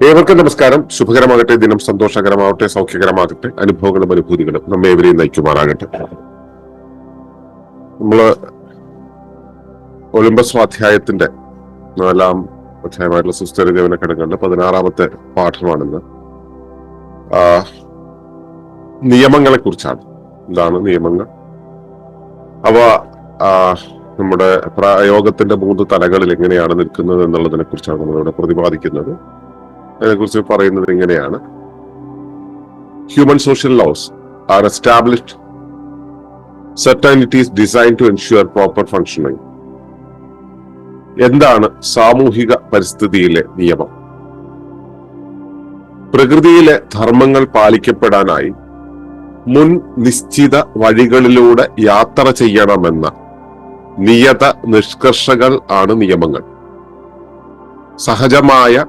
ഏവർക്കും നമസ്കാരം. ശുഭകരമാകട്ടെ, ദിനം സന്തോഷകരമാവട്ടെ, സൗഖ്യകരമാകട്ടെ, അനുഭവങ്ങളും അനുഭൂതികളും നമ്മെ ഏവരെയും നയിക്കുമാറാകട്ടെ. നമ്മള് ഒളിമ്പസ് സ്വാധ്യായത്തിന്റെ 4-ാം അധ്യായമായിട്ടുള്ള സുസ്ഥിരജീവന ഘടകങ്ങളുടെ 16-ാമത്തെ പാഠമാണിന്ന്. നിയമങ്ങളെ കുറിച്ചാണ്. എന്താണ് നിയമങ്ങൾ? അവ നമ്മുടെ പ്രയോഗത്തിന്റെ 3 തലങ്ങളിൽ എങ്ങനെയാണ് നിൽക്കുന്നത് എന്നുള്ളതിനെ കുറിച്ചാണ് നമ്മളിവിടെ പ്രതിപാദിക്കുന്നത്. അതിനെക്കുറിച്ച് പറയുന്നത് ഇങ്ങനെയാണ്: human social laws are established certain it is designed to ensure proper functioning. എന്താണ് സാമൂഹിക പരിസ്ഥിതിയിലെ നിയമം? പ്രകൃതിയിലെ ധർമ്മങ്ങൾ പാലിക്കപ്പെടാനായി മുൻ നിശ്ചിത വഴികളിലൂടെ യാത്ര ചെയ്യണമെന്ന നിയത നിഷ്കർഷകൾ ആണ് നിയമങ്ങൾ. സഹജമായ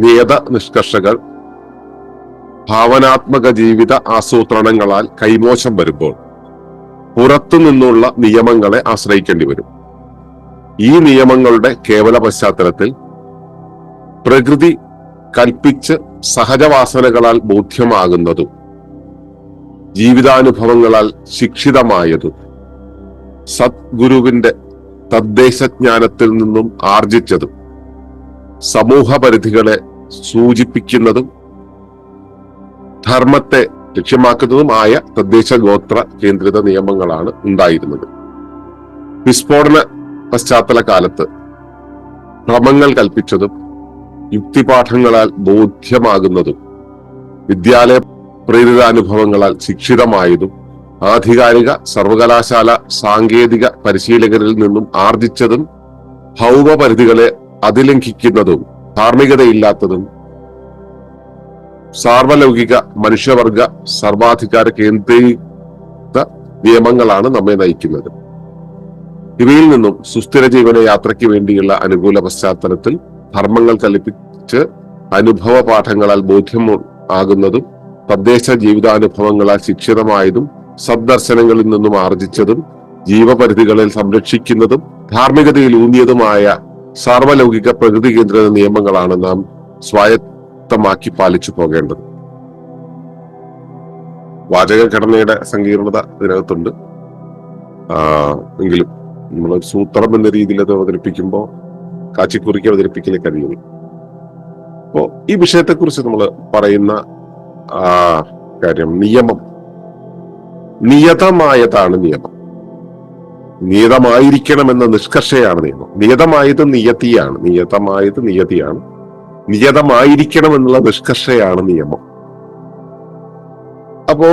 നിയത നിഷ്കർഷകൾ ഭാവനാത്മക ജീവിത ആസൂത്രണങ്ങളാൽ കൈമോശം വരുമ്പോൾ പുറത്തുനിന്നുള്ള നിയമങ്ങളെ ആശ്രയിക്കേണ്ടി വരും. ഈ നിയമങ്ങളുടെ കേവല പശ്ചാത്തലത്തിൽ പ്രകൃതി കൽപ്പിച്ച് സഹജവാസനകളാൽ ബോധ്യമാകുന്നതും ജീവിതാനുഭവങ്ങളാൽ ശിക്ഷിതമായതും സദ്ഗുരുവിന്റെ തദ്ദേശജ്ഞാനത്തിൽ നിന്നും ആർജിച്ചതും സമൂഹ പരിധികളെ സൂചിപ്പിക്കുന്നതും ധർമ്മത്തെ ലക്ഷ്യമാക്കുന്നതുമായ തദ്ദേശ ഗോത്ര കേന്ദ്രിത നിയമങ്ങളാണ് ഉണ്ടായിരുന്നത്. വിസ്ഫോടന പശ്ചാത്തല കാലത്ത് ക്രമങ്ങൾ കൽപ്പിച്ചതും യുക്തിപാഠങ്ങളാൽ ബോധ്യമാകുന്നതും വിദ്യാലയ പ്രേരിതാനുഭവങ്ങളാൽ ശിക്ഷിതമായതും ആധികാരിക സർവകലാശാല സാങ്കേതിക പരിശീലകരിൽ നിന്നും ആർജിച്ചതും ഭൗമപരിധികളെ അതിലംഘിക്കുന്നതും ധാർമ്മികതയില്ലാത്തതും സാർവലൗകിക മനുഷ്യവർഗ സർവാധികാര കേന്ദ്രീകൃത നിയമങ്ങളാണ് നമ്മെ നയിക്കുന്നത്. ഇവയിൽ നിന്നും സുസ്ഥിര ജീവന യാത്രയ്ക്ക് വേണ്ടിയുള്ള അനുകൂല പശ്ചാത്തലത്തിൽ ധർമ്മങ്ങൾ കൽപ്പിച്ച് അനുഭവ പാഠങ്ങളാൽ ബോധ്യം ആകുന്നതും തദ്ദേശ ജീവിതാനുഭവങ്ങളാൽ ശിക്ഷിതമായതും സദ്ദർശനങ്ങളിൽ നിന്നും ആർജിച്ചതും ജീവപരിധികളിൽ സംരക്ഷിക്കുന്നതും ധാർമ്മികതയിൽ ഊന്നിയതുമായ സാർവലൗകിക പ്രകൃതി കേന്ദ്രിത നിയമങ്ങളാണ് നാം സ്വായത്തമാക്കി പാലിച്ചു പോകേണ്ടത്. വാചകഘടനയുടെ സങ്കീർണത ഇതിനകത്തുണ്ട്. എങ്കിലും നമ്മൾ സൂത്രം എന്ന രീതിയിൽ അത് അവതരിപ്പിക്കുമ്പോൾ കാച്ചിക്കുറിക്ക് അവതരിപ്പിക്കലേ കഴിയുള്ളൂ. അപ്പോ ഈ വിഷയത്തെക്കുറിച്ച് നമ്മൾ പറയുന്ന കാര്യം, നിയമം നിയതമായതാണ്. നിയമം നിയതമായിരിക്കണമെന്ന നിഷ്കർഷയാണ് നിയമം. നിയതമായത് നിയതിയാണ്. നിയതമായിരിക്കണം എന്നുള്ള നിഷ്കർഷയാണ് നിയമം. അപ്പോ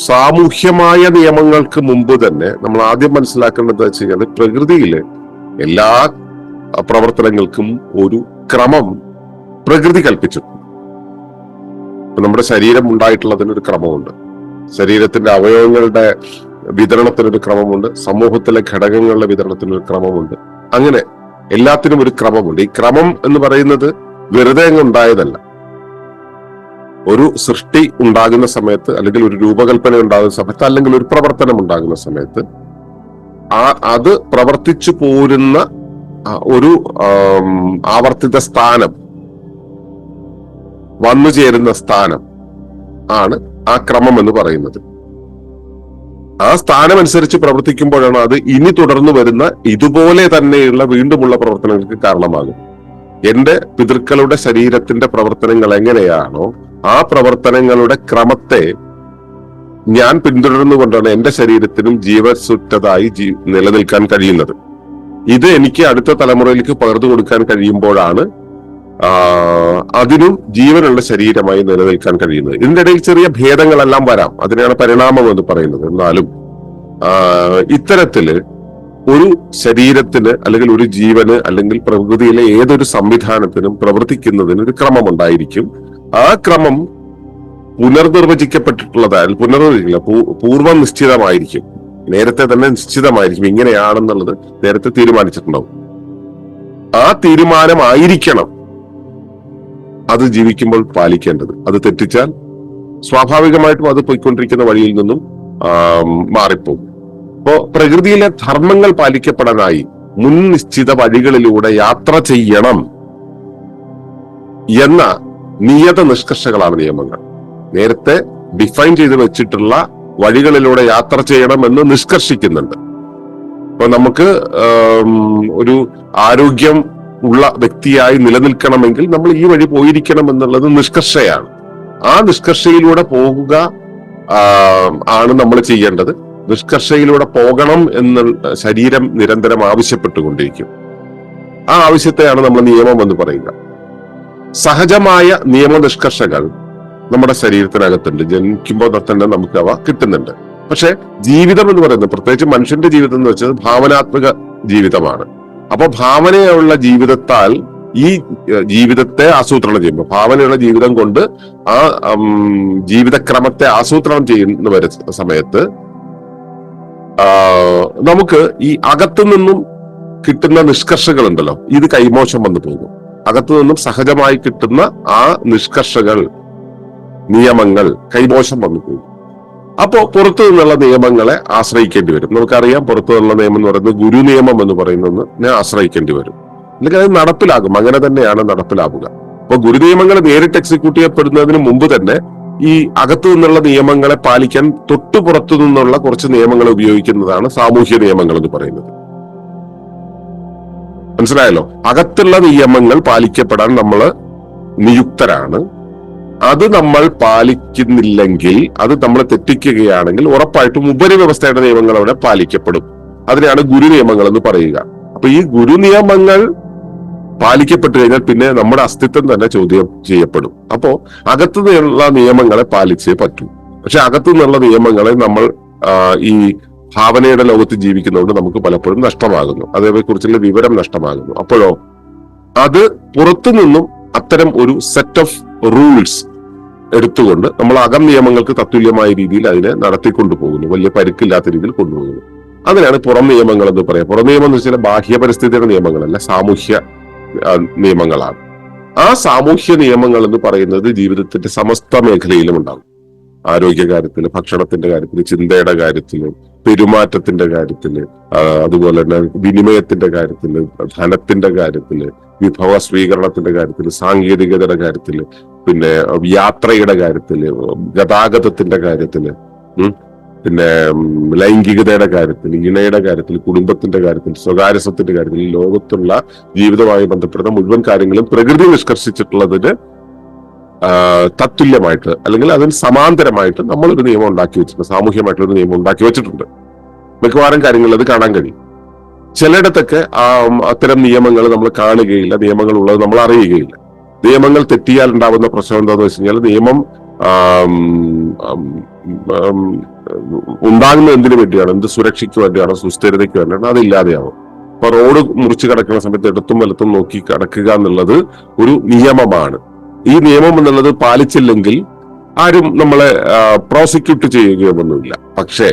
സാമൂഹ്യമായ നിയമങ്ങൾക്ക് മുമ്പ് തന്നെ നമ്മൾ ആദ്യം മനസ്സിലാക്കേണ്ടത് വെച്ച് കഴിഞ്ഞാൽ പ്രകൃതിയിലെ എല്ലാ പ്രവർത്തനങ്ങൾക്കും ഒരു ക്രമം പ്രകൃതി കൽപ്പിച്ചു. നമ്മുടെ ശരീരം ഉണ്ടായിട്ടുള്ളതിനൊരു ക്രമമുണ്ട്. ശരീരത്തിന്റെ അവയവങ്ങളുടെ വിതരണത്തിനൊരു ക്രമമുണ്ട്. സമൂഹത്തിലെ ഘടകങ്ങളുടെ വിതരണത്തിനൊരു ക്രമമുണ്ട്. അങ്ങനെ എല്ലാത്തിനും ഒരു ക്രമമുണ്ട്. ഈ ക്രമം എന്ന് പറയുന്നത് വെറുതെ അങ്ങ് ഉണ്ടായതല്ല. ഒരു സൃഷ്ടി ഉണ്ടാകുന്ന സമയത്ത്, അല്ലെങ്കിൽ ഒരു രൂപകൽപ്പന ഉണ്ടാകുന്ന സമയത്ത്, അല്ലെങ്കിൽ ഒരു പ്രവർത്തനം ഉണ്ടാകുന്ന സമയത്ത് അത് പ്രവർത്തിച്ചു പോരുന്ന ഒരു ആവർത്തിത സ്ഥാനം, വന്നു ചേരുന്ന സ്ഥാനം ആണ് ആ ക്രമം എന്ന് പറയുന്നത്. ആ സ്ഥാനം അനുസരിച്ച് പ്രവർത്തിക്കുമ്പോഴാണ് അത് ഇനി തുടർന്നു വരുന്ന ഇതുപോലെ തന്നെയുള്ള വീണ്ടുമുള്ള പ്രവർത്തനങ്ങൾക്ക് കാരണമാകും. എന്റെ പിതൃക്കളുടെ ശരീരത്തിന്റെ പ്രവർത്തനങ്ങൾ എങ്ങനെയാണോ ആ പ്രവർത്തനങ്ങളുടെ ക്രമത്തെ ഞാൻ പിന്തുടർന്നുകൊണ്ടാണ് എന്റെ ശരീരത്തിനും ജീവസുറ്റതായി നിലനിൽക്കാൻ കഴിയുന്നത്. ഇത് എനിക്ക് അടുത്ത തലമുറയിലേക്ക് പകർന്നു കൊടുക്കാൻ കഴിയുമ്പോഴാണ് അതിനും ജീവനുള്ള ശരീരമായി നിലനിൽക്കാൻ കഴിയുന്നത്. ഇതിന്റെ ഇടയിൽ ചെറിയ ഭേദങ്ങളെല്ലാം വരാം. അതിനെയാണ് പരിണാമം എന്ന് പറയുന്നത്. എന്നാലും ഇത്തരത്തില് ഒരു ശരീരത്തിന്, അല്ലെങ്കിൽ ഒരു ജീവന്, അല്ലെങ്കിൽ പ്രകൃതിയിലെ ഏതൊരു സംവിധാനത്തിനും പ്രവർത്തിക്കുന്നതിന് ഒരു ക്രമം ഉണ്ടായിരിക്കും. ആ ക്രമം പൂർവ്വം നിശ്ചിതമായിരിക്കും. നേരത്തെ തന്നെ നിശ്ചിതമായിരിക്കും. ഇങ്ങനെയാണെന്നുള്ളത് നേരത്തെ തീരുമാനിച്ചിട്ടുണ്ടാവും. ആ തീരുമാനമായിരിക്കണം അത് ജീവിക്കുമ്പോൾ പാലിക്കേണ്ടത്. അത് തെറ്റിച്ചാൽ സ്വാഭാവികമായിട്ടും അത് പോയിക്കൊണ്ടിരിക്കുന്ന വഴിയിൽ നിന്നും മാറിപ്പോകും. അപ്പോ പ്രകൃതിയിലെ ധർമ്മങ്ങൾ പാലിക്കപ്പെടാനായി മുൻ നിശ്ചിത വഴികളിലൂടെ യാത്ര ചെയ്യണം എന്ന നിയത നിഷ്കർഷകളാണ് നിയമങ്ങൾ. നേരത്തെ ഡിഫൈൻ ചെയ്ത് വെച്ചിട്ടുള്ള വഴികളിലൂടെ യാത്ര ചെയ്യണമെന്ന് നിഷ്കർഷിക്കുന്നുണ്ട്. അപ്പൊ നമുക്ക് ഒരു ആരോഗ്യം ഉള്ള വ്യക്തിയായി നിലനിൽക്കണമെങ്കിൽ നമ്മൾ ഈ വഴി പോയിരിക്കണം എന്നുള്ളത് നിഷ്കർഷയാണ്. ആ നിഷ്കർഷയിലൂടെ പോകുക ആണ് നമ്മൾ ചെയ്യേണ്ടത്. നിഷ്കർഷയിലൂടെ പോകണം എന്ന് ശരീരം നിരന്തരം ആവശ്യപ്പെട്ടുകൊണ്ടിരിക്കും. ആ ആവശ്യത്തെയാണ് നമ്മൾ നിയമം എന്ന് പറയുക. സഹജമായ നിയമനിഷ്കർഷകൾ നമ്മുടെ ശരീരത്തിനകത്തുണ്ട്. ജനിക്കുമ്പോൾ തന്നെ നമുക്ക് അവ കിട്ടുന്നുണ്ട്. പക്ഷെ ജീവിതം എന്ന് പറയുന്നത്, പ്രത്യേകിച്ച് മനുഷ്യന്റെ ജീവിതം എന്ന് വെച്ചാൽ ഭാവനാത്മക ജീവിതമാണ്. അപ്പൊ ഭാവനയുള്ള ജീവിതത്താൽ ഈ ജീവിതത്തെ ആസൂത്രണം ചെയ്യുമ്പോൾ, ഭാവനയുള്ള ജീവിതം കൊണ്ട് ആ ജീവിതക്രമത്തെ ആസൂത്രണം ചെയ്യുന്ന സമയത്ത് നമുക്ക് ഈ അകത്തു നിന്നും കിട്ടുന്ന നിഷ്കർഷകൾ ഉണ്ടല്ലോ, ഇത് കൈമോശം വന്നു പോകും. അകത്തു നിന്നും സഹജമായി കിട്ടുന്ന ആ നിഷ്കർഷകൾ, നിയമങ്ങൾ കൈമോശം വന്നു പോകും. അപ്പോ പുറത്തു നിന്നുള്ള നിയമങ്ങളെ ആശ്രയിക്കേണ്ടി വരും. നമുക്കറിയാം, പുറത്തു നിന്നുള്ള നിയമം എന്ന് പറയുന്നത് ഗുരു നിയമം എന്ന് പറയുന്നതിനെ ആശ്രയിക്കേണ്ടി വരും. അല്ലെങ്കിൽ അത് നടപ്പിലാകും. അങ്ങനെ തന്നെയാണ് നടപ്പിലാവുക. അപ്പൊ ഗുരുനിയമങ്ങൾ നേരിട്ട് എക്സിക്യൂട്ട് ചെയ്യപ്പെടുന്നതിന് മുമ്പ് തന്നെ ഈ അകത്തു നിന്നുള്ള നിയമങ്ങളെ പാലിക്കാൻ തൊട്ടു പുറത്തു നിന്നുള്ള കുറച്ച് നിയമങ്ങൾ ഉപയോഗിക്കുന്നതാണ് സാമൂഹ്യ നിയമങ്ങൾ എന്ന് പറയുന്നത്. മനസ്സിലായല്ലോ? അകത്തുള്ള നിയമങ്ങൾ പാലിക്കപ്പെടാൻ നമ്മൾ നിയുക്തരാണ്. അത് നമ്മൾ പാലിക്കുന്നില്ലെങ്കിൽ, അത് നമ്മൾ തെറ്റിക്കുകയാണെങ്കിൽ ഉറപ്പായിട്ടും ഉപരിവ്യവസ്ഥയുടെ നിയമങ്ങൾ അവിടെ പാലിക്കപ്പെടും. അതിനെയാണ് ഗുരു നിയമങ്ങൾ എന്ന് പറയുക. അപ്പൊ ഈ ഗുരു നിയമങ്ങൾ പാലിക്കപ്പെട്ടു കഴിഞ്ഞാൽ പിന്നെ നമ്മുടെ അസ്തിത്വം തന്നെ ചോദ്യം ചെയ്യപ്പെടും. അപ്പോ അകത്തു നിന്നുള്ള നിയമങ്ങളെ പാലിച്ചേ പറ്റൂ. പക്ഷെ അകത്തു നിന്നുള്ള നിയമങ്ങളെ നമ്മൾ ഈ ഭാവനയുടെ ലോകത്ത് ജീവിക്കുന്നതുകൊണ്ട് നമുക്ക് പലപ്പോഴും നഷ്ടമാകുന്നു. അതേക്കുറിച്ചുള്ള വിവരം നഷ്ടമാകുന്നു. അപ്പോഴോ അത് പുറത്തു നിന്നും അത്തരം ഒരു സെറ്റ് ഓഫ് റൂൾസ് എടുത്തുകൊണ്ട് നമ്മൾ അകം നിയമങ്ങൾക്ക് തത്തുല്യമായ രീതിയിൽ അതിനെ നടത്തിക്കൊണ്ടു പോകുന്നു. വലിയ പരിക്കില്ലാത്ത രീതിയിൽ കൊണ്ടുപോകുന്നു. അതിനാണ് പുറം നിയമങ്ങൾ എന്ന് പറയാം. പുറം നിയമം എന്ന് വെച്ചാൽ ബാഹ്യ പരിസ്ഥിതിയുടെ നിയമങ്ങളല്ല, സാമൂഹ്യ നിയമങ്ങളാണ്. ആ സാമൂഹ്യ നിയമങ്ങൾ എന്ന് പറയുന്നത് ജീവിതത്തിന്റെ സമസ്ത മേഖലയിലും ഉണ്ടാകും. ആരോഗ്യകാര്യത്തില്, ഭക്ഷണത്തിന്റെ കാര്യത്തില്, ചിന്തയുടെ കാര്യത്തില്, പെരുമാറ്റത്തിന്റെ കാര്യത്തില്, അതുപോലെ തന്നെ വിനിമയത്തിന്റെ കാര്യത്തില്, ധനത്തിന്റെ കാര്യത്തില്, വിഭവ സ്വീകരണത്തിന്റെ കാര്യത്തില്, സാങ്കേതികതയുടെ കാര്യത്തില്, പിന്നെ യാത്രയുടെ കാര്യത്തില്, ഗതാഗതത്തിന്റെ കാര്യത്തില്, പിന്നെ ലൈംഗികതയുടെ കാര്യത്തിൽ, ഇണയുടെ കാര്യത്തിൽ, കുടുംബത്തിന്റെ കാര്യത്തിൽ, സ്വകാര്യ സ്വത്തിന്റെ കാര്യത്തിൽ, ലോകത്തുള്ള ജീവിതവുമായി ബന്ധപ്പെടുന്ന മുഴുവൻ കാര്യങ്ങളും പ്രകൃതി നിഷ്കർഷിച്ചിട്ടുള്ളതിന് തത്തുല്യമായിട്ട് അല്ലെങ്കിൽ അതിന് സമാന്തരമായിട്ട് നമ്മളൊരു നിയമം ഉണ്ടാക്കി വെച്ചിട്ടുണ്ട്. സാമൂഹ്യമായിട്ടുള്ളൊരു നിയമം ഉണ്ടാക്കി വെച്ചിട്ടുണ്ട്. മിക്കവാറും കാര്യങ്ങളിൽ അത് കാണാൻ കഴിയും. ചിലയിടത്തൊക്കെ അത്തരം നിയമങ്ങൾ നമ്മൾ കാണുകയില്ല, നിയമങ്ങൾ ഉള്ളത് നമ്മൾ അറിയുകയില്ല. നിയമങ്ങൾ തെറ്റിയാൽ ഉണ്ടാവുന്ന പ്രശ്നം എന്താണെന്ന് വെച്ച് കഴിഞ്ഞാൽ, നിയമം ഉണ്ടാകുന്നത് എന്തിനു വേണ്ടിയാണ്? എന്ത് സുരക്ഷയ്ക്ക് വേണ്ടിയാണോ, സുസ്ഥിരതയ്ക്ക് വേണ്ടിയാണ്? അതില്ലാതെയാവും. അപ്പൊ റോഡ് മുറിച്ച് കിടക്കുന്ന സമയത്ത് ഇടത്തും വലത്തും നോക്കി കിടക്കുക എന്നുള്ളത് ഒരു നിയമമാണ്. ഈ നിയമം എന്നുള്ളത് പാലിച്ചില്ലെങ്കിൽ ആരും നമ്മളെ പ്രോസിക്യൂട്ട് ചെയ്യുകയൊന്നുമില്ല. പക്ഷേ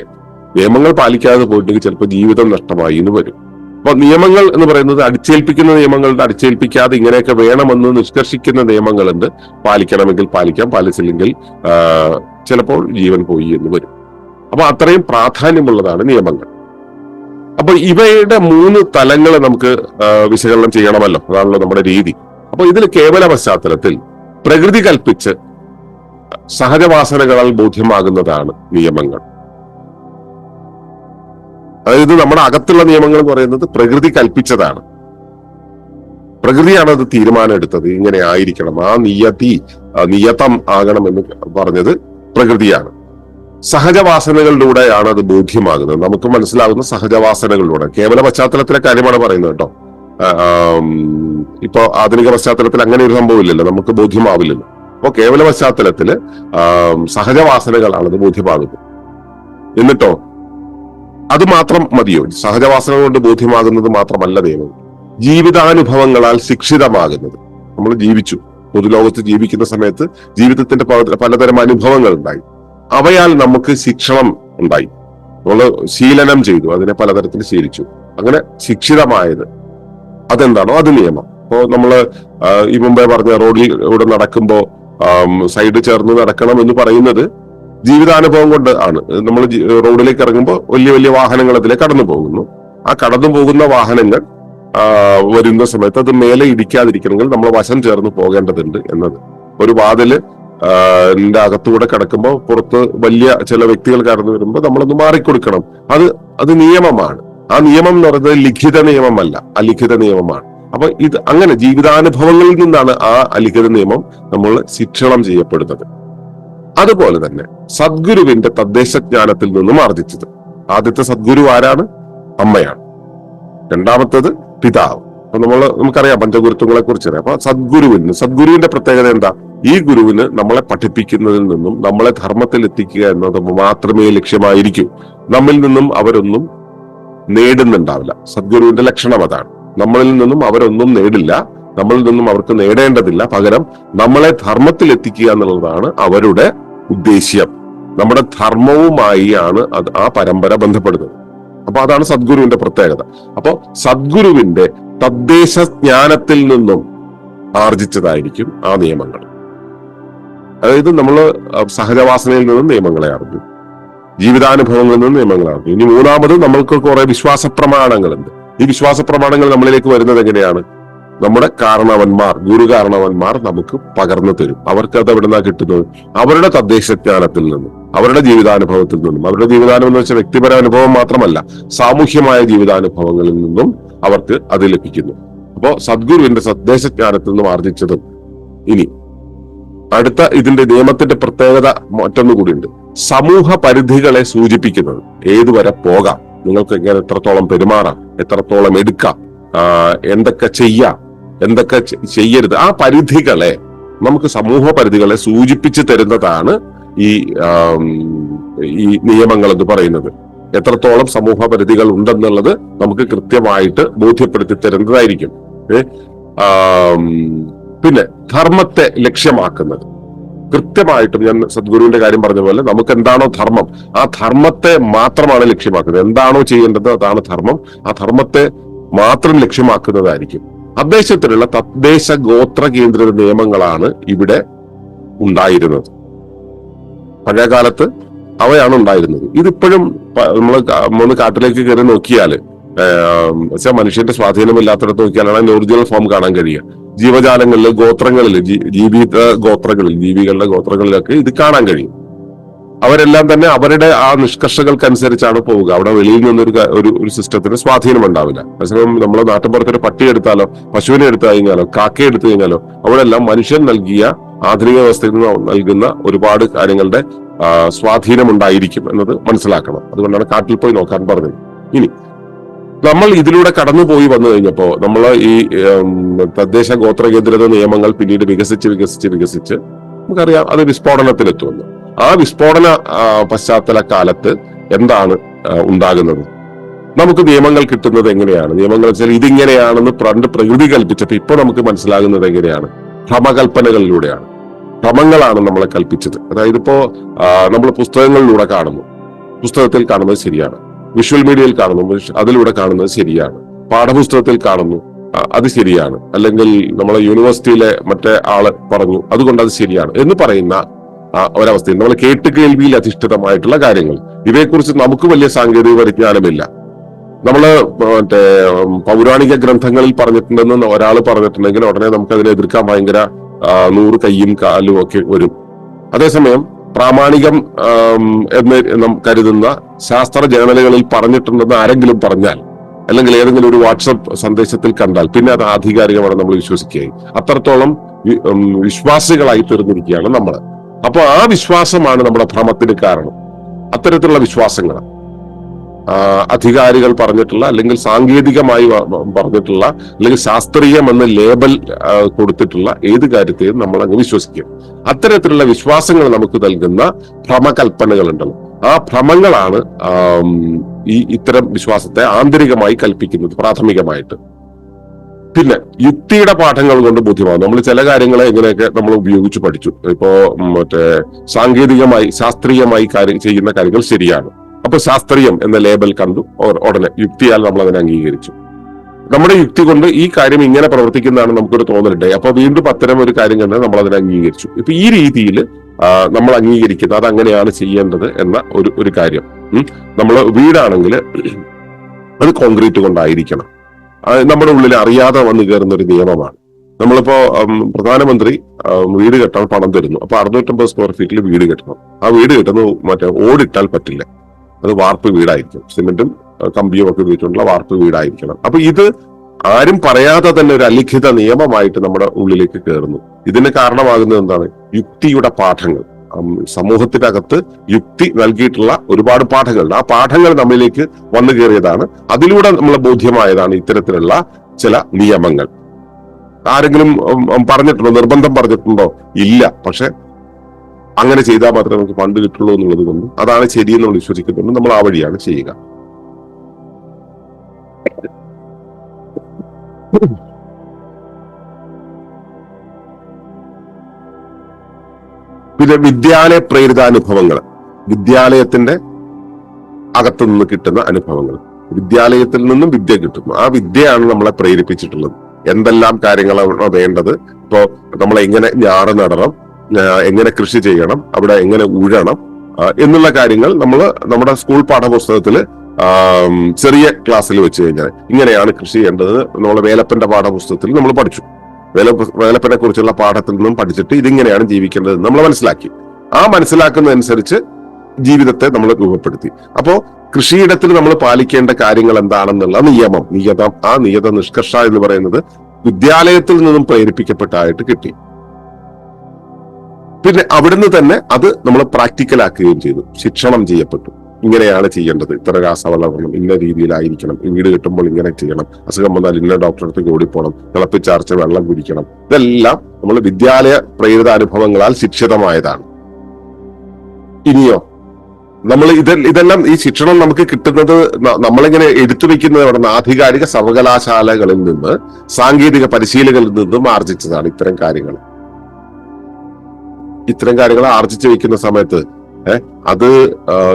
നിയമങ്ങൾ പാലിക്കാതെ പോയിട്ടുണ്ടെങ്കിൽ ചിലപ്പോൾ ജീവിതം നഷ്ടമായി എന്ന് വരും. അപ്പൊ നിയമങ്ങൾ എന്ന് പറയുന്നത് അടിച്ചേൽപ്പിക്കുന്ന നിയമങ്ങളുടെ, അടിച്ചേൽപ്പിക്കാതെ ഇങ്ങനെയൊക്കെ വേണമെന്ന് നിഷ്കർഷിക്കുന്ന നിയമങ്ങളുണ്ട്. പാലിക്കണമെങ്കിൽ പാലിക്കാം, പാലിച്ചില്ലെങ്കിൽ ചിലപ്പോൾ ജീവൻ പോയി എന്ന് വരും. അപ്പൊ അത്രയും പ്രാധാന്യമുള്ളതാണ് നിയമങ്ങൾ. അപ്പൊ ഇവയുടെ 3 തലങ്ങൾ നമുക്ക് വിശകലനം ചെയ്യണമല്ലോ. അതാണല്ലോ നമ്മുടെ രീതി. അപ്പൊ ഇതിൽ കേവല പശ്ചാത്തലത്തിൽ പ്രകൃതി കൽപ്പിച്ച് സഹജവാസനകളാൽ ബോധ്യമാകുന്നതാണ് നിയമങ്ങൾ. അതായത് നമ്മുടെ അകത്തുള്ള നിയമങ്ങൾ എന്ന് പറയുന്നത് പ്രകൃതി കൽപ്പിച്ചതാണ്. പ്രകൃതിയാണ് അത് തീരുമാനം എടുത്തത്, ഇങ്ങനെ ആയിരിക്കണം, ആ നിയതം ആകണം എന്ന് പറഞ്ഞത് പ്രകൃതിയാണ്. സഹജവാസനകളിലൂടെയാണ് അത് ബോധ്യമാകുന്നത്. നമുക്ക് മനസ്സിലാകുന്ന സഹജവാസനകളിലൂടെ. കേവല പശ്ചാത്തലത്തിലെ കാര്യമാണ് പറയുന്നത് കേട്ടോ. ഇപ്പൊ ആധുനിക പശ്ചാത്തലത്തിൽ അങ്ങനെ ഒരു സംഭവം ഇല്ലല്ലോ, നമുക്ക് ബോധ്യമാവില്ലല്ലോ. അപ്പൊ കേവല പശ്ചാത്തലത്തില് സഹജവാസനകളാണത് ബോധ്യമാകുന്നത്. എന്നിട്ടോ അത് മാത്രം മതിയോ? സഹജവാസന കൊണ്ട് ബോധ്യമാകുന്നത് മാത്രമല്ല നിയമം. ജീവിതാനുഭവങ്ങളാൽ ശിക്ഷിതമാകുന്നത്. നമ്മൾ ജീവിച്ചു, പൊതുലോകത്ത് ജീവിക്കുന്ന സമയത്ത് ജീവിതത്തിന്റെ പലതരം അനുഭവങ്ങൾ ഉണ്ടായി. അവയാൽ നമുക്ക് ശിക്ഷണം ഉണ്ടായി. നമ്മൾ ശീലനം ചെയ്തു, അതിനെ പലതരത്തിൽ ശീലിച്ചു. അങ്ങനെ ശിക്ഷിതമായത് അതെന്താണോ അത് നിയമം. അപ്പോ നമ്മള് ഈ മുമ്പേ പറഞ്ഞ റോഡിലൂടെ നടക്കുമ്പോ സൈഡ് ചേർന്ന് നടക്കണം എന്ന് പറയുന്നത് ജീവിതാനുഭവം കൊണ്ട് ആണ്. നമ്മൾ റോഡിലേക്ക് ഇറങ്ങുമ്പോൾ വലിയ വലിയ വാഹനങ്ങൾ അതിലെ കടന്നു പോകുന്നു. ആ കടന്നു പോകുന്ന വാഹനങ്ങൾ വരുന്ന സമയത്ത് അത് മേലെ ഇടിക്കാതിരിക്കണമെങ്കിൽ നമ്മൾ വശം ചേർന്ന് പോകേണ്ടതുണ്ട് എന്നത്. ഒരു വാതില് അകത്തൂടെ കിടക്കുമ്പോൾ പുറത്ത് വലിയ ചില വ്യക്തികൾ കടന്നു വരുമ്പോൾ നമ്മളൊന്ന് മാറിക്കൊടുക്കണം. അത് നിയമമാണ്. ആ നിയമം എന്ന് പറയുന്നത് ലിഖിത നിയമമല്ല, അലിഖിത നിയമമാണ്. അപ്പൊ ഇത് അങ്ങനെ ജീവിതാനുഭവങ്ങളിൽ നിന്നാണ് ആ അലിഖിത നിയമം നമ്മൾ ശിക്ഷണം ചെയ്യപ്പെടുന്നത്. അതുപോലെ തന്നെ സദ്ഗുരുവിന്റെ തദ്ദേശജ്ഞാനത്തിൽ നിന്നും ആർജിച്ചത്. ആദ്യത്തെ സദ്ഗുരു ആരാണ്? അമ്മയാണ്. രണ്ടാമത്തേത് പിതാവ്. അപ്പൊ നമുക്കറിയാം പഞ്ചഗുരുത്വങ്ങളെ കുറിച്ച്. അപ്പൊ സദ്ഗുരുവിന്റെ പ്രത്യേകത എന്താ? ഈ ഗുരുവിന് നമ്മളെ പഠിപ്പിക്കുന്നതിൽ നിന്നും നമ്മളെ ധർമ്മത്തിൽ എത്തിക്കുക എന്നത് മാത്രമേ ലക്ഷ്യമായിരിക്കൂ. നമ്മിൽ നിന്നും അവരൊന്നും നേടുന്നുണ്ടാവില്ല. സദ്ഗുരുവിന്റെ ലക്ഷണം അതാണ്. നമ്മളിൽ നിന്നും അവരൊന്നും നേടില്ല, നമ്മളിൽ നിന്നും അവർക്ക് നേടേണ്ടതില്ല. പകരം നമ്മളെ ധർമ്മത്തിൽ എത്തിക്കുക എന്നുള്ളതാണ് അവരുടെ ഉദ്ദേശ്യം. നമ്മുടെ ധർമ്മവുമായി ആണ് ആ പരമ്പര ബന്ധപ്പെടുന്നത്. അപ്പൊ അതാണ് സദ്ഗുരുവിന്റെ പ്രത്യേകത. അപ്പൊ സദ്ഗുരുവിന്റെ തദ്ദേശ ജ്ഞാനത്തിൽ നിന്നും ആർജിച്ചതായിരിക്കും ആ നിയമങ്ങൾ. അതായത് നമ്മൾ സഹജവാസനയിൽ നിന്നും നിയമങ്ങളെ അറിഞ്ഞു, ജീവിതാനുഭവങ്ങളിൽ നിന്നും നിയമങ്ങളെ അറിഞ്ഞു. ഇനി മൂന്നാമത് നമ്മൾക്ക് കുറെ വിശ്വാസ പ്രമാണങ്ങളുണ്ട്. ഈ വിശ്വാസ പ്രമാണങ്ങൾ നമ്മളിലേക്ക് വരുന്നത് എങ്ങനെയാണ്? നമ്മുടെ കാരണവന്മാർ, ഗുരുകാരണവന്മാർ നമുക്ക് പകർന്നു തരും. അവർക്ക് അത് എവിടെ നിന്നാണ് കിട്ടുന്നത്? അവരുടെ തദ്ദേശജ്ഞാനത്തിൽ നിന്നും, അവരുടെ ജീവിതാനുഭവത്തിൽ നിന്നും. അവരുടെ ജീവിതാനുഭവം എന്ന് വെച്ചാൽ വ്യക്തിപര അനുഭവം മാത്രമല്ല, സാമൂഹ്യമായ ജീവിതാനുഭവങ്ങളിൽ നിന്നും അവർക്ക് അത് ലഭിക്കുന്നു. അപ്പോ സദ്ഗുരുവിന്റെ തദ്ദേശജ്ഞാനത്തിൽ നിന്നും ആർജിച്ചതും. ഇനി അടുത്ത ഇതിന്റെ നിയമത്തിന്റെ പ്രത്യേകത മറ്റൊന്നു കൂടിയുണ്ട്. സമൂഹ പരിധികളെ സൂചിപ്പിക്കുന്നത്. ഏതുവരെ പോകാം, നിങ്ങൾക്ക് എങ്ങനെ എത്രത്തോളം പെരുമാറാം, എത്രത്തോളം എടുക്കാം, എന്തൊക്കെ ചെയ്യാം, എന്തൊക്കെ ചെയ്യരുത്, ആ പരിധികളെ, നമുക്ക് സമൂഹ പരിധികളെ സൂചിപ്പിച്ചു തരുന്നതാണ് ഈ നിയമങ്ങൾ എന്ന് പറയുന്നത്. എത്രത്തോളം സമൂഹ പരിധികൾ ഉണ്ടെന്നുള്ളത് നമുക്ക് കൃത്യമായിട്ട് ബോധ്യപ്പെടുത്തി തരുന്നതായിരിക്കും. പിന്നെ ധർമ്മത്തെ ലക്ഷ്യമാക്കുന്നത്. കൃത്യമായിട്ടും ഞാൻ സദ്ഗുരുവിന്റെ കാര്യം പറഞ്ഞ പോലെ നമുക്ക് എന്താണോ ധർമ്മം, ആ ധർമ്മത്തെ മാത്രമാണ് ലക്ഷ്യമാക്കുന്നത്. എന്താണോ ചെയ്യേണ്ടത് അതാണ് ധർമ്മം. ആ ധർമ്മത്തെ മാത്രം ലക്ഷ്യമാക്കുന്നതായിരിക്കും. തദ്ദേശത്തിലുള്ള തദ്ദേശ ഗോത്ര കേന്ദ്രിത നിയമങ്ങളാണ് ഇവിടെ ഉണ്ടായിരുന്നത്. പഴയകാലത്ത് അവയാണ് ഉണ്ടായിരുന്നത്. ഇതിപ്പോഴും നമ്മൾ കാട്ടിലേക്ക് കയറി നോക്കിയാല് മനുഷ്യന്റെ സ്വാധീനമില്ലാത്തിടത്ത് നോക്കിയാലാണ് അതിന്റെ ഒറിജിനൽ ഫോം കാണാൻ കഴിയുക. ജീവജാലങ്ങളിൽ, ഗോത്രങ്ങളിൽ, ജീവികളുടെ ഗോത്രങ്ങളിലൊക്കെ ഇത് കാണാൻ കഴിയും. അവരെല്ലാം തന്നെ അവരുടെ ആ നിഷ്കർഷകൾക്കനുസരിച്ചാണ് പോവുക. അവിടെ വെളിയിൽ നിന്നൊരു ഒരു സിസ്റ്റത്തിന് സ്വാധീനം ഉണ്ടാവില്ല. അതേസമയം നമ്മളെ നാട്ടിൻപുറത്തൊരു പട്ടി എടുത്താലോ, പശുവിനെ എടുത്തു കഴിഞ്ഞാലോ, കാക്കയെ എടുത്തു കഴിഞ്ഞാലോ, അവിടെ എല്ലാം മനുഷ്യൻ നൽകിയ ആധുനിക വ്യവസ്ഥയിൽ നിന്ന് നൽകുന്ന ഒരുപാട് കാര്യങ്ങളുടെ സ്വാധീനം ഉണ്ടായിരിക്കും എന്നത് മനസ്സിലാക്കണം. അതുകൊണ്ടാണ് കാട്ടിൽ പോയി നോക്കാൻ പറഞ്ഞത്. ഇനി നമ്മൾ ഇതിലൂടെ കടന്നുപോയി വന്നു കഴിഞ്ഞപ്പോ നമ്മൾ ഈ തദ്ദേശ ഗോത്ര കേന്ദ്രിത നിയമങ്ങൾ പിന്നീട് വികസിച്ച് നമുക്കറിയാം അത് വിസ്ഫോടനത്തിലെത്തുമെന്ന്. ആ വിസ്ഫോടന പശ്ചാത്തല കാലത്ത് എന്താണ് ഉണ്ടാകുന്നത്? നമുക്ക് നിയമങ്ങൾ കിട്ടുന്നത് എങ്ങനെയാണ്? നിയമങ്ങൾ വെച്ചാൽ ഇതിങ്ങനെയാണെന്ന് പ്രകൃതി കൽപ്പിച്ചപ്പോ ഇപ്പൊ നമുക്ക് മനസ്സിലാകുന്നത് എങ്ങനെയാണ്? ഭ്രമകൽപ്പനകളിലൂടെയാണ്. ഭ്രമങ്ങളാണ് നമ്മളെ കൽപ്പിച്ചത്. അതായത് ഇപ്പോ നമ്മൾ പുസ്തകങ്ങളിലൂടെ കാണുന്നു, പുസ്തകത്തിൽ കാണുന്നത് ശരിയാണ്. വിഷ്വൽ മീഡിയയിൽ കാണുന്നു, അതിലൂടെ കാണുന്നത് ശരിയാണ്. പാഠപുസ്തകത്തിൽ കാണുന്നു, അത് ശരിയാണ്. അല്ലെങ്കിൽ നമ്മളെ യൂണിവേഴ്സിറ്റിയിലെ മറ്റേ ആള് പറഞ്ഞു, അതുകൊണ്ട് അത് ശരിയാണ് എന്ന് പറയുന്ന ഒരവസ്ഥയിൽ നമ്മൾ കേൾവിയിൽ അധിഷ്ഠിതമായിട്ടുള്ള കാര്യങ്ങൾ, ഇവയെക്കുറിച്ച് നമുക്ക് വലിയ സാങ്കേതിക പരിജ്ഞാനമില്ല. നമ്മള് മറ്റേ പൗരാണിക ഗ്രന്ഥങ്ങളിൽ പറഞ്ഞിട്ടുണ്ടെന്ന് ഒരാൾ പറഞ്ഞിട്ടുണ്ടെങ്കിൽ ഉടനെ നമുക്ക് അതിനെ എതിർക്കാൻ ഭയങ്കര 100 കയ്യും കാലും ഒക്കെ വരും. അതേസമയം പ്രാമാണികം എന്ന് കരുതുന്ന ശാസ്ത്ര ജേണലുകളിൽ പറഞ്ഞിട്ടുണ്ടെന്ന് ആരെങ്കിലും പറഞ്ഞാൽ, അല്ലെങ്കിൽ ഏതെങ്കിലും ഒരു വാട്സപ്പ് സന്ദേശത്തിൽ കണ്ടാൽ പിന്നെ അത് ആധികാരികമാണ് നമ്മൾ വിശ്വസിക്കുകയും അത്രത്തോളം വിശ്വാസികളായി തീർന്നിരിക്കുകയാണ് നമ്മൾ. അപ്പൊ ആ വിശ്വാസമാണ് നമ്മുടെ ഭ്രമത്തിന് കാരണം. അത്തരത്തിലുള്ള വിശ്വാസങ്ങൾ അധികാരികൾ പറഞ്ഞിട്ടുള്ള, അല്ലെങ്കിൽ സാങ്കേതികമായി പറഞ്ഞിട്ടുള്ള, അല്ലെങ്കിൽ ശാസ്ത്രീയം എന്ന ലേബൽ കൊടുത്തിട്ടുള്ള ഏത് കാര്യത്തെയും നമ്മൾ അങ്ങ് വിശ്വസിക്കും. അത്തരത്തിലുള്ള വിശ്വാസങ്ങൾ നമുക്ക് നൽകുന്ന ഭ്രമകൽപ്പനകൾ ഉണ്ടല്ലോ, ആ ഭ്രമങ്ങളാണ് ഇത്തരം വിശ്വാസത്തെ ആന്തരികമായി കൽപ്പിക്കുന്നത് പ്രാഥമികമായിട്ട്. പിന്നെ യുക്തിയുടെ പാഠങ്ങൾ കൊണ്ട് ബോധ്യമാകും. നമ്മൾ ചില കാര്യങ്ങളെ എങ്ങനെയൊക്കെ നമ്മൾ ഉപയോഗിച്ച് പഠിച്ചു. ഇപ്പോ സാങ്കേതികമായി ശാസ്ത്രീയമായി ചെയ്യുന്ന കാര്യങ്ങൾ ശരിയാണ്, അപ്പൊ ശാസ്ത്രീയം എന്ന ലേബൽ കണ്ടു, ഉടനെ യുക്തിയാൽ നമ്മൾ അതിനെ അംഗീകരിച്ചു. നമ്മുടെ യുക്തി കൊണ്ട് ഈ കാര്യം ഇങ്ങനെ പ്രവർത്തിക്കുന്നതാണ് നമുക്കൊരു തോന്നലുണ്ടായി. അപ്പൊ വീണ്ടും അത്തരം ഒരു കാര്യം കണ്ട് നമ്മൾ അതിനെ അംഗീകരിച്ചു. ഇപ്പൊ ഈ രീതിയിൽ നമ്മൾ അംഗീകരിക്കുന്നത് അത് അങ്ങനെയാണ് ചെയ്യേണ്ടത് എന്ന ഒരു കാര്യം. നമ്മൾ വീടാണെങ്കിൽ അത് കോൺക്രീറ്റ് കൊണ്ടായിരിക്കണം, നമ്മുടെ ഉള്ളിൽ അറിയാതെ വന്നു കയറുന്ന ഒരു നിയമമാണ്. നമ്മളിപ്പോ പ്രധാനമന്ത്രി വീട് കെട്ടാൻ പണം തരുന്നു. അപ്പൊ 650 സ്ക്വയർ ഫീറ്റിൽ വീട് കെട്ടണം. ആ വീട് കെട്ടുന്നത് മറ്റേ ഓടിട്ടാൽ പറ്റില്ല, അത് വാർപ്പ് വീടായിരിക്കും, സിമെന്റും കമ്പിയും ഒക്കെ ഉപയോഗിച്ചുകൊണ്ടുള്ള വാർപ്പ് വീടായിരിക്കണം. അപ്പൊ ഇത് ആരും പറയാതെ തന്നെ ഒരു അലിഖിത നിയമമായിട്ട് നമ്മുടെ ഉള്ളിലേക്ക് കയറുന്നു. ഇതിന് കാരണമാകുന്നത് എന്താണ്? യുക്തിയുടെ പാഠങ്ങൾ. സമൂഹത്തിനകത്ത് യുക്തി നൽകിയിട്ടുള്ള ഒരുപാട് പാഠങ്ങളുണ്ട്. ആ പാഠങ്ങൾ നമ്മളിലേക്ക് വന്നു കയറിയതാണ്. അതിലൂടെ നമ്മൾ ബോധ്യമായതാണ് ഇത്തരത്തിലുള്ള ചില നിയമങ്ങൾ. ആരെങ്കിലും പറഞ്ഞിട്ടുണ്ടോ, നിർബന്ധം പറഞ്ഞിട്ടുണ്ടോ? ഇല്ല. പക്ഷെ അങ്ങനെ ചെയ്താൽ മാത്രമേ നമുക്ക് ഫണ്ട് കിട്ടുള്ളൂ എന്നുള്ളത് കൊണ്ട് അതാണ് ശരിയെന്ന് നമ്മൾ വിശ്വസിക്കുന്നുണ്ട്. നമ്മൾ ആ വഴിയാണ് ചെയ്യുക. പിന്നെ വിദ്യാലയ പ്രേരിത അനുഭവങ്ങൾ, വിദ്യാലയത്തിന്റെ അകത്തു നിന്ന് കിട്ടുന്ന അനുഭവങ്ങൾ. വിദ്യാലയത്തിൽ നിന്നും വിദ്യ കിട്ടുന്നു. ആ വിദ്യയാണ് നമ്മളെ പ്രേരിപ്പിച്ചിട്ടുള്ളത്. എന്തെല്ലാം കാര്യങ്ങളാണ് വേണ്ടത്, ഇപ്പോ നമ്മൾ എങ്ങനെ ഞാറ് നടണം, എങ്ങനെ കൃഷി ചെയ്യണം, അവിടെ എങ്ങനെ ഉഴണം എന്നുള്ള കാര്യങ്ങൾ നമ്മൾ നമ്മുടെ സ്കൂൾ പാഠപുസ്തകത്തിൽ ചെറിയ ക്ലാസ്സിൽ വെച്ച് കഴിഞ്ഞാൽ ഇങ്ങനെയാണ് കൃഷി ചെയ്യേണ്ടത് നമ്മളെ വേലപ്പന്റെ പാഠപുസ്തകത്തിൽ നമ്മൾ പഠിച്ചു. വേലപ്പനെ കുറിച്ചുള്ള പാഠത്തിൽ നിന്നും പഠിച്ചിട്ട് ഇതിങ്ങനെയാണ് ജീവിക്കേണ്ടത് നമ്മൾ മനസ്സിലാക്കി. ആ മനസ്സിലാക്കുന്നതനുസരിച്ച് ജീവിതത്തെ നമ്മൾ രൂപപ്പെടുത്തി. അപ്പോ കൃഷിയിടത്തിൽ നമ്മൾ പാലിക്കേണ്ട കാര്യങ്ങൾ എന്താണെന്നുള്ള നിയമം, ആ നിയത നിഷ്കർഷ എന്ന് പറയുന്നത് വിദ്യാലയത്തിൽ നിന്നും പ്രേരിപ്പിക്കപ്പെട്ടായിട്ട് കിട്ടി. പിന്നെ അവിടുന്ന് തന്നെ അത് നമ്മൾ പ്രാക്ടിക്കലാക്കുകയും ചെയ്തു. ശിക്ഷണം ചെയ്യപ്പെട്ടു. ഇങ്ങനെയാണ് ചെയ്യേണ്ടത്, ഇത്ര രാസവളർണം ഇന്ന രീതിയിലായിരിക്കണം, വീട് കിട്ടുമ്പോൾ ഇങ്ങനെ ചെയ്യണം, അസുഖം വന്നാൽ ഇന്ന ഡോക്ടറടുത്തേക്ക് ഓടിപ്പോണം, തിളപ്പിച്ചാർച്ച വെള്ളം കുടിക്കണം. ഇതെല്ലാം നമ്മൾ വിദ്യാലയ പ്രേരിത അനുഭവങ്ങളാൽ ശിക്ഷിതമായതാണ്. ഇനിയോ നമ്മൾ ഇതെല്ലാം ഈ ശിക്ഷണം നമുക്ക് കിട്ടുന്നത് നമ്മളിങ്ങനെ എടുത്തു വെക്കുന്നത് അവിടെ നിന്ന് ആധികാരിക സർവകലാശാലകളിൽ നിന്ന്, സാങ്കേതിക പരിശീലകളിൽ നിന്നും ആർജിച്ചതാണ്. ഇത്തരം കാര്യങ്ങൾ ആർജിച്ചു വെക്കുന്ന സമയത്ത് അത്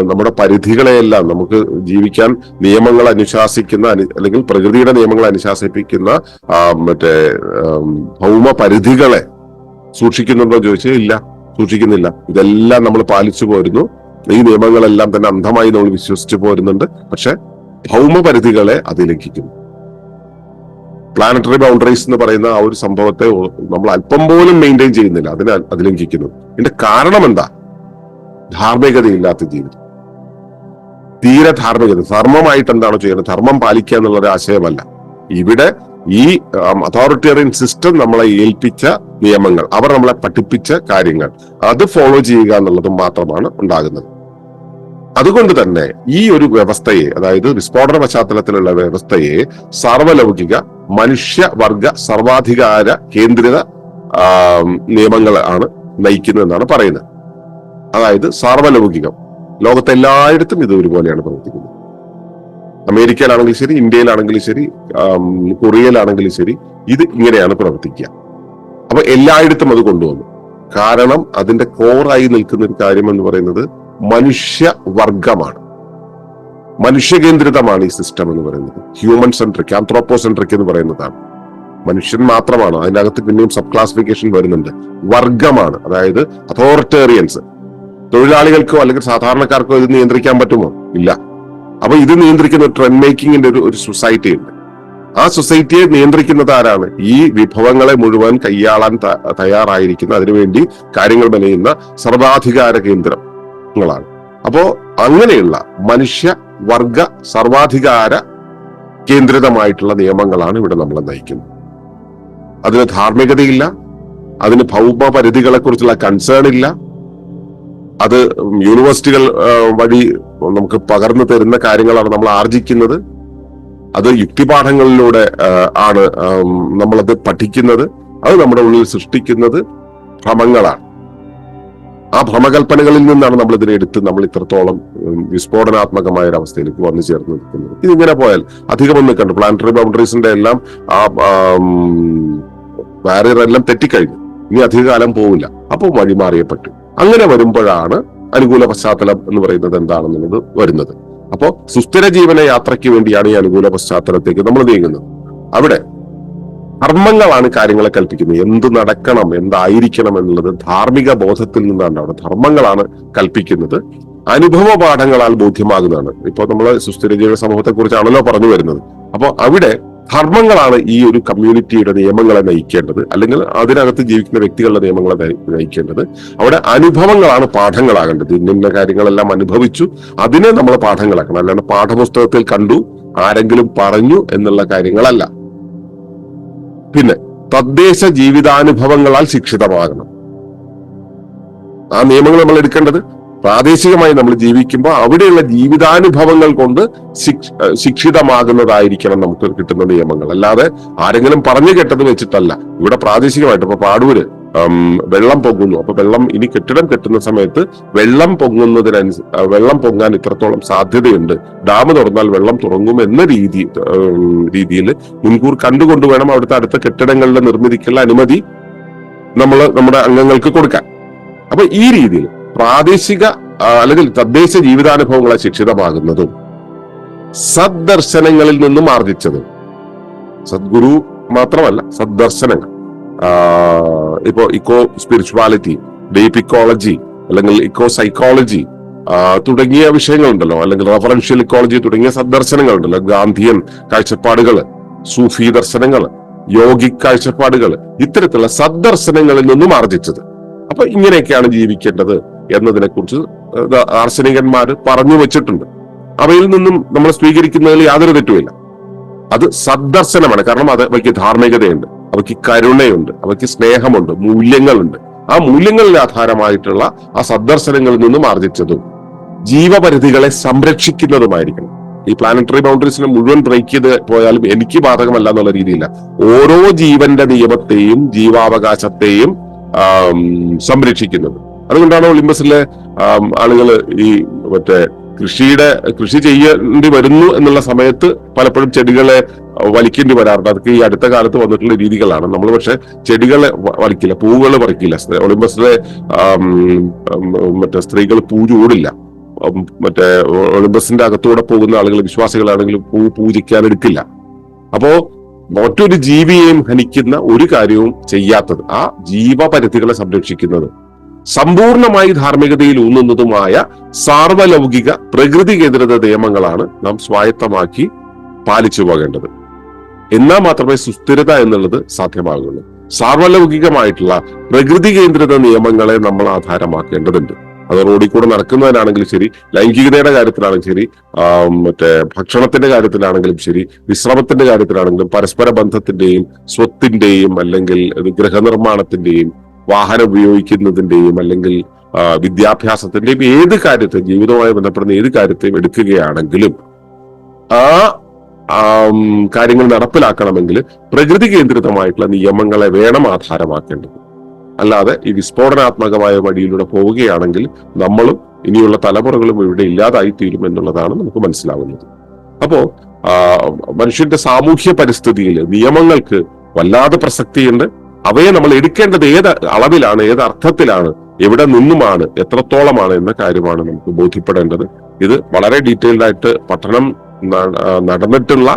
നമ്മുടെ പരിധികളെയെല്ലാം നമുക്ക് ജീവിക്കാൻ നിയമങ്ങൾ അനുശാസിക്കുന്ന അല്ലെങ്കിൽ പ്രകൃതിയുടെ നിയമങ്ങൾ അനുശാസിപ്പിക്കുന്ന ഭൗമ പരിധികളെ സൂക്ഷിക്കുന്നുണ്ടോ ചോദിച്ചാൽ ഇല്ല, സൂക്ഷിക്കുന്നില്ല. ഇതെല്ലാം നമ്മൾ പാലിച്ചു പോരുന്നു. ഈ നിയമങ്ങളെല്ലാം തന്നെ അന്ധമായി നമ്മൾ വിശ്വസിച്ചു പോരുന്നുണ്ട്. പക്ഷെ ഭൗമ പരിധികളെ അതിലംഘിക്കുന്നു. പ്ലാനറ്ററി ബൗണ്ടറീസ് എന്ന് പറയുന്ന ആ ഒരു സംഭവത്തെ നമ്മൾ അല്പം പോലും മെയിൻറ്റെയിൻ ചെയ്യുന്നില്ല, അതിലംഘിക്കുന്നു. ഇതിന്റെ കാരണം എന്താ? ധാർമ്മികതയില്ലാത്ത ജീവിതം. തീരെ ധാർമ്മികത, ധർമ്മമായിട്ട് എന്താണോ ചെയ്യുന്നത്, ധർമ്മം പാലിക്കുക എന്നുള്ളൊരു ആശയമല്ല. ഇവിടെ ഈ അതോറിറ്റേറിയൻ സിസ്റ്റം നമ്മളെ ഏൽപ്പിച്ച നിയമങ്ങൾ, അവർ നമ്മളെ പഠിപ്പിച്ച കാര്യങ്ങൾ, അത് ഫോളോ ചെയ്യുക എന്നുള്ളത് മാത്രമാണ് ഉണ്ടാകുന്നത്. അതുകൊണ്ട് തന്നെ ഈ ഒരു വ്യവസ്ഥയെ, അതായത് വിസ്ഫോടന പശ്ചാത്തലത്തിലുള്ള വ്യവസ്ഥയെ സാർവലൗകിക മനുഷ്യവർഗ സർവാധികാര കേന്ദ്രിത നിയമങ്ങൾ ആണ് നയിക്കുന്നതെന്നാണ് പറയുന്നത്. അതായത് സാർവലൗകികം, ലോകത്തെ എല്ലായിടത്തും ഇത് ഒരുപോലെയാണ് പ്രവർത്തിക്കുന്നത്. അമേരിക്കയിലാണെങ്കിലും ശരി, ഇന്ത്യയിലാണെങ്കിലും ശരി, കൊറിയയിലാണെങ്കിലും ശരി, ഇത് ഇങ്ങനെയാണ് പ്രവർത്തിക്കുക. അപ്പൊ എല്ലായിടത്തും അത് കൊണ്ടുവന്നു. കാരണം അതിന്റെ കോറായി നിൽക്കുന്ന ഒരു കാര്യം എന്ന് പറയുന്നത് മനുഷ്യവർഗമാണ്, മനുഷ്യകേന്ദ്രിതമാണ് ഈ സിസ്റ്റം എന്ന് പറയുന്നത്. ഹ്യൂമൻ സെൻട്രിക്, ആന്ത്രോപ്പോസെൻട്രിക് എന്ന് പറയുന്നതാണ്. മനുഷ്യൻ മാത്രമാണ്, അതിന്റെ അകത്ത് പിന്നെയും സബ് ക്ലാസിഫിക്കേഷൻ വരുന്നുണ്ട്. വർഗമാണ്, അതായത് അതോറിറ്റേറിയൻസ്. തൊഴിലാളികൾക്കോ അല്ലെങ്കിൽ സാധാരണക്കാർക്കോ ഇത് നിയന്ത്രിക്കാൻ പറ്റുമോ? ഇല്ല. അപ്പൊ ഇത് നിയന്ത്രിക്കുന്ന ട്രെൻഡ് മേക്കിങ്ങിന്റെ ഒരു സൊസൈറ്റി ഉണ്ട്. ആ സൊസൈറ്റിയെ നിയന്ത്രിക്കുന്നത് ആരാണ്? ഈ വിഭവങ്ങളെ മുഴുവൻ കൈയാളാൻ തയ്യാറായിരിക്കുന്ന, അതിനുവേണ്ടി കാര്യങ്ങൾ മെനയുന്ന സർവാധികാര കേന്ദ്രങ്ങളാണ്. അപ്പോ അങ്ങനെയുള്ള മനുഷ്യ വർഗ സർവാധികാര കേന്ദ്രിതമായിട്ടുള്ള നിയമങ്ങളാണ് ഇവിടെ നമ്മളെ നയിക്കുന്നത്. അതിന് ധാർമ്മികതയില്ല, അതിന് ഭൗമ പരിധികളെ കുറിച്ചുള്ള കൺസേൺ ഇല്ല. അത് യൂണിവേഴ്സിറ്റികൾ വഴി നമുക്ക് പകർന്നു തരുന്ന കാര്യങ്ങളാണ് നമ്മൾ ആർജിക്കുന്നത്. അത് യുക്തിപാഠങ്ങളിലൂടെ ആണ് നമ്മളത് പഠിക്കുന്നത്. അത് നമ്മുടെ ഉള്ളിൽ സൃഷ്ടിക്കുന്നത് ഭ്രമങ്ങളാണ്. ആ ഭ്രമകൽപ്പനകളിൽ നിന്നാണ് നമ്മൾ ഇതിനെ എടുത്ത് നമ്മൾ ഇത്രത്തോളം വിസ്ഫോടനാത്മകമായ ഒരു അവസ്ഥയിലേക്ക് വന്നു ചേർന്ന് നിൽക്കുന്നത്. ഇതിങ്ങനെ പോയാൽ അധികമൊന്നും കണ്ടു, പ്ലാനറ്ററി ബൗണ്ടറീസിന്റെ എല്ലാം ആ ബാരിയർ എല്ലാം തെറ്റിക്കഴിഞ്ഞു. ഇനി അധികകാലം പോവില്ല. അപ്പോൾ വഴിമാറിയപ്പെട്ടു. അങ്ങനെ വരുമ്പോഴാണ് അനുകൂല പശ്ചാത്തലം എന്ന് പറയുന്നത് എന്താണെന്നുള്ളത് വരുന്നത്. അപ്പോ സുസ്ഥിര ജീവന യാത്രയ്ക്ക് വേണ്ടിയാണ് ഈ അനുകൂല പശ്ചാത്തലത്തേക്ക് നമ്മൾ നീങ്ങുന്നത്. അവിടെ ധർമ്മങ്ങളാണ് കാര്യങ്ങളെ കൽപ്പിക്കുന്നത്. എന്ത് നടക്കണം, എന്തായിരിക്കണം എന്നുള്ളത് ധാർമ്മിക ബോധത്തിൽ നിന്നാണ് അവിടെ ധർമ്മങ്ങളാണ് കൽപ്പിക്കുന്നത്. അനുഭവ പാഠങ്ങളാൽ ബോധ്യമാകുന്നതാണ്. ഇപ്പൊ നമ്മൾ സുസ്ഥിര ജീവിത സമൂഹത്തെ കുറിച്ചാണല്ലോ പറഞ്ഞു വരുന്നത്. അപ്പൊ അവിടെ ധർമ്മങ്ങളാണ് ഈ ഒരു കമ്മ്യൂണിറ്റിയുടെ നിയമങ്ങളെ നയിക്കേണ്ടത്, അല്ലെങ്കിൽ അതിനകത്ത് ജീവിക്കുന്ന വ്യക്തികളുടെ നിയമങ്ങളെ നയിക്കേണ്ടത്. അവിടെ അനുഭവങ്ങളാണ് പാഠങ്ങളാകേണ്ടത്. ഇന്ന കാര്യങ്ങളെല്ലാം അനുഭവിച്ചു, അതിനെ നമ്മൾ പാഠങ്ങളാക്കണം. അല്ലാണ്ട് പാഠപുസ്തകത്തിൽ കണ്ടു, ആരെങ്കിലും പറഞ്ഞു എന്നുള്ള കാര്യങ്ങളല്ല. പിന്നെ തദ്ദേശ ജീവിതാനുഭവങ്ങളാൽ ശിക്ഷിതമാകണം. ആ നിയമങ്ങൾ നമ്മൾ എടുക്കേണ്ടത് പ്രാദേശികമായി നമ്മൾ ജീവിക്കുമ്പോൾ അവിടെയുള്ള ജീവിതാനുഭവങ്ങൾ കൊണ്ട് ശിക്ഷിതമാകുന്നതായിരിക്കണം നമുക്ക് കിട്ടുന്ന നിയമങ്ങൾ. അല്ലാതെ ആരെങ്കിലും പറഞ്ഞു കേട്ടത് വെച്ചിട്ടല്ല. ഇവിടെ പ്രാദേശികമായിട്ട് ഇപ്പൊ പാടൂര് വെള്ളം പൊങ്ങുന്നു, അപ്പൊ വെള്ളം ഇനി കെട്ടിടം കെട്ടുന്ന സമയത്ത് വെള്ളം പൊങ്ങാൻ ഇത്രത്തോളം സാധ്യതയുണ്ട്, ഡാം തുറന്നാൽ വെള്ളം തുറങ്ങും എന്ന രീതിയിൽ മുൻകൂർ കണ്ടുകൊണ്ട് വേണം അവിടുത്തെ അടുത്ത കെട്ടിടങ്ങളുടെ നിർമ്മിതിക്കുള്ള അനുമതി നമ്മുടെ അംഗങ്ങൾക്ക് കൊടുക്കാൻ. അപ്പൊ ഈ രീതിയിൽ പ്രാദേശിക അല്ലെങ്കിൽ തദ്ദേശ ജീവിതാനുഭവങ്ങളെ ശിക്ഷിതമാകുന്നതും സദ്ദർശനങ്ങളിൽ നിന്നും ആർജിച്ചതും, സദ്ഗുരു മാത്രമല്ല സദ്ദർശനങ്ങൾ, ഇപ്പോ ഇക്കോ സ്പിരിച്വാലിറ്റി, ഡീപ് ഇക്കോളജി അല്ലെങ്കിൽ ഇക്കോ സൈക്കോളജി തുടങ്ങിയ വിഷയങ്ങളുണ്ടല്ലോ, അല്ലെങ്കിൽ റഫറൻഷ്യൽ ഇക്കോളജി തുടങ്ങിയ സദ്ദർശനങ്ങളുണ്ടല്ലോ, ഗാന്ധിയൻ കാഴ്ചപ്പാടുകൾ, സൂഫി ദർശനങ്ങൾ, യോഗിക് കാഴ്ചപ്പാടുകൾ, ഇത്തരത്തിലുള്ള സദ്ദർശനങ്ങളിൽ നിന്നും ആർജിച്ചത്. അപ്പൊ ഇങ്ങനെയൊക്കെയാണ് ജീവിക്കേണ്ടത് എന്നതിനെ കുറിച്ച് ദാർശനികന്മാര് പറഞ്ഞു വെച്ചിട്ടുണ്ട്. അവയിൽ നിന്നും നമ്മൾ സ്വീകരിക്കുന്നതിൽ യാതൊരു തെറ്റുമില്ല. അത് സദ്ദർശനമാണ്. കാരണം അവയ്ക്ക് ധാർമ്മികതയുണ്ട്, അവയ്ക്ക് കരുണയുണ്ട്, അവയ്ക്ക് സ്നേഹമുണ്ട്, മൂല്യങ്ങളുണ്ട്. ആ മൂല്യങ്ങളിൽ ആധാരമായിട്ടുള്ള ആ സദ്ദർശനങ്ങളിൽ നിന്നും ആർജിച്ചതും ജീവപരിധികളെ സംരക്ഷിക്കുന്നതുമായിരിക്കണം. ഈ പ്ലാനറ്ററി ബൗണ്ടറീസിനെ മുഴുവൻ ബ്രേക്ക് ചെയ്ത് പോയാലും എനിക്ക് ബാധകമല്ല എന്നുള്ള രീതിയില്ല. ഓരോ ജീവന്റെ നിയമത്തെയും ജീവാവകാശത്തെയും സംരക്ഷിക്കുന്നത്. അതുകൊണ്ടാണ് ഒളിമ്പസിലെ ആളുകൾ ഈ കൃഷി ചെയ്യേണ്ടി വരുന്നു എന്നുള്ള സമയത്ത് പലപ്പോഴും ചെടികളെ വലിക്കേണ്ടി വരാറുണ്ട്. അതൊക്കെ ഈ അടുത്ത കാലത്ത് വന്നിട്ടുള്ള രീതികളാണ്. നമ്മൾ പക്ഷെ ചെടികളെ വലിക്കില്ല, പൂവുകൾ പറിക്കില്ല. ഒളിമ്പസിലെ സ്ത്രീകൾ പൂ ചൂടില്ല. ഒളിമ്പസിന്റെ അകത്തൂടെ പോകുന്ന ആളുകൾ, വിശ്വാസികളാണെങ്കിലും പൂ പൂജിക്കാൻ എടുക്കില്ല. അപ്പോ മറ്റൊരു ജീവിയെയും ഹനിക്കുന്ന ഒരു കാര്യവും ചെയ്യാത്തത്, ആ ജീവപരിധികളെ സംരക്ഷിക്കുന്നത്, സമ്പൂർണമായി ധാർമ്മികതയിൽ ഊന്നുന്നതുമായ സാർവലൗകിക പ്രകൃതി കേന്ദ്രിത നിയമങ്ങളാണ് നാം സ്വായത്തമാക്കി പാലിച്ചു പോകേണ്ടത്. എന്നാൽ മാത്രമേ സുസ്ഥിരത എന്നുള്ളത് സാധ്യമാകുള്ളൂ. സാർവലൗകികമായിട്ടുള്ള പ്രകൃതി കേന്ദ്രിത നിയമങ്ങളെ നമ്മൾ ആധാരമാക്കേണ്ടതുണ്ട്. അത് റോഡിൽ കൂടെ നടക്കുന്നതിനാണെങ്കിലും ശരി, ലൈംഗികതയുടെ കാര്യത്തിലാണെങ്കിലും ശരി, ഭക്ഷണത്തിന്റെ കാര്യത്തിലാണെങ്കിലും ശരി, വിശ്രമത്തിന്റെ കാര്യത്തിലാണെങ്കിലും, പരസ്പര ബന്ധത്തിന്റെയും സ്വത്തിന്റെയും അല്ലെങ്കിൽ ഗൃഹനിർമ്മാണത്തിന്റെയും വാഹനം ഉപയോഗിക്കുന്നതിന്റെയും അല്ലെങ്കിൽ വിദ്യാഭ്യാസത്തിന്റെയും ഏത് കാര്യത്തെ, ജീവിതവുമായി ബന്ധപ്പെടുന്ന ഏത് കാര്യത്തെയും എടുക്കുകയാണെങ്കിലും ആ കാര്യങ്ങൾ നടപ്പിലാക്കണമെങ്കിൽ പ്രകൃതി കേന്ദ്രിതമായിട്ടുള്ള നിയമങ്ങളെ വേണം ആധാരമാക്കേണ്ടത്. അല്ലാതെ ഈ വിസ്ഫോടനാത്മകമായ വഴിയിലൂടെ പോവുകയാണെങ്കിൽ നമ്മളും ഇനിയുള്ള തലമുറകളും ഇവിടെ ഇല്ലാതായി തീരും എന്നുള്ളതാണ് നമുക്ക് മനസ്സിലാവുന്നത്. അപ്പോ മനുഷ്യന്റെ സാമൂഹ്യ പരിസ്ഥിതിയിൽ നിയമങ്ങൾക്ക് വല്ലാതെ പ്രസക്തിയുണ്ട്. അവയെ നമ്മൾ എടുക്കേണ്ടത് ഏത് അളവിലാണ്, ഏത് അർത്ഥത്തിലാണ്, എവിടെ നിന്നുമാണ്, എത്രത്തോളമാണ് എന്ന കാര്യമാണ് നമുക്ക് ബോധ്യപ്പെടേണ്ടത്. ഇത് വളരെ ഡീറ്റെയിൽഡ് ആയിട്ട് പഠനം നടന്നിട്ടുള്ള,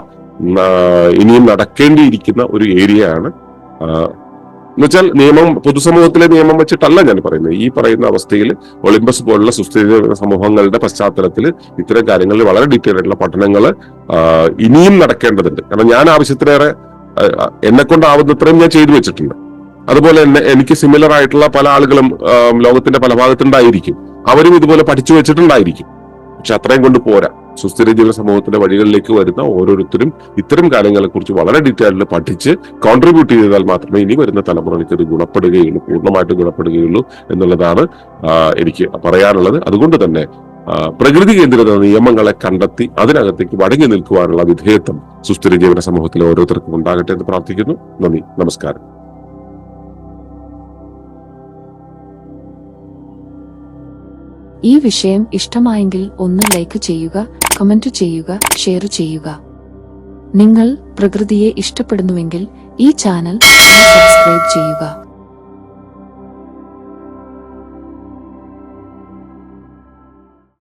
ഇനിയും നടക്കേണ്ടിയിരിക്കുന്ന ഒരു ഏരിയയാണ്. എന്നുവെച്ചാൽ നിയമം, പൊതുസമൂഹത്തിലെ നിയമം വെച്ചിട്ടല്ല ഞാൻ പറയുന്നത്. ഈ പറയുന്ന അവസ്ഥയിൽ ഒളിമ്പസ് പോലുള്ള സുസ്ഥിര സമൂഹങ്ങളുടെ പശ്ചാത്തലത്തിൽ ഇത്തരം കാര്യങ്ങളിൽ വളരെ ഡീറ്റെയിൽ ആയിട്ടുള്ള പഠനങ്ങൾ ഇനിയും നടക്കേണ്ടതുണ്ട്. കാരണം ഞാൻ ആവശ്യത്തിലേറെ എന്നെ കൊണ്ടാവുന്നത്രയും ഞാൻ ചെയ്തു വെച്ചിട്ടുണ്ട്. അതുപോലെ തന്നെ എനിക്ക് സിമിലർ ആയിട്ടുള്ള പല ആളുകളും ലോകത്തിന്റെ പല ഭാഗത്തുണ്ടായിരിക്കും. അവരും ഇതുപോലെ പഠിച്ചു വെച്ചിട്ടുണ്ടായിരിക്കും. പക്ഷെ അത്രയും കൊണ്ട് പോരാ. സുസ്ഥിര ജീവിത സമൂഹത്തിന്റെ വഴികളിലേക്ക് വരുന്ന ഓരോരുത്തരും ഇത്തരം കാര്യങ്ങളെ കുറിച്ച് വളരെ ഡീറ്റെയിൽഡ് പഠിച്ച് കോൺട്രിബ്യൂട്ട് ചെയ്താൽ മാത്രമേ ഇനി വരുന്ന തലമുറയ്ക്ക് ഇത് ഗുണപ്പെടുകയുള്ളൂ, പൂർണ്ണമായിട്ട് ഗുണപ്പെടുകയുള്ളൂ എന്നുള്ളതാണ് എനിക്ക് പറയാനുള്ളത്. അതുകൊണ്ട് തന്നെ പ്രകൃതി കേന്ദ്രിത നിയമങ്ങളെ കണ്ടെത്തി അതിനകത്തേക്ക് മടങ്ങി നിൽക്കുവാനുള്ള വിധേയത്വം സുസ്ഥിര ജീവന സമൂഹത്തിലെ ഓരോരുത്തർക്കും ഉണ്ടാകട്ടെ എന്ന് പ്രാർത്ഥിക്കുന്നു. നന്ദി, നമസ്കാരം. ഈ വിഷയം ഇഷ്ടമായെങ്കിൽ ഒന്ന് ലൈക്ക് ചെയ്യുക, കമന്റ് ചെയ്യുക, ഷെയർ ചെയ്യുക. നിങ്ങൾ പ്രകൃതിയെ ഇഷ്ടപ്പെടുന്നുവെങ്കിൽ ഈ ചാനൽ സബ്സ്ക്രൈബ് ചെയ്യുക.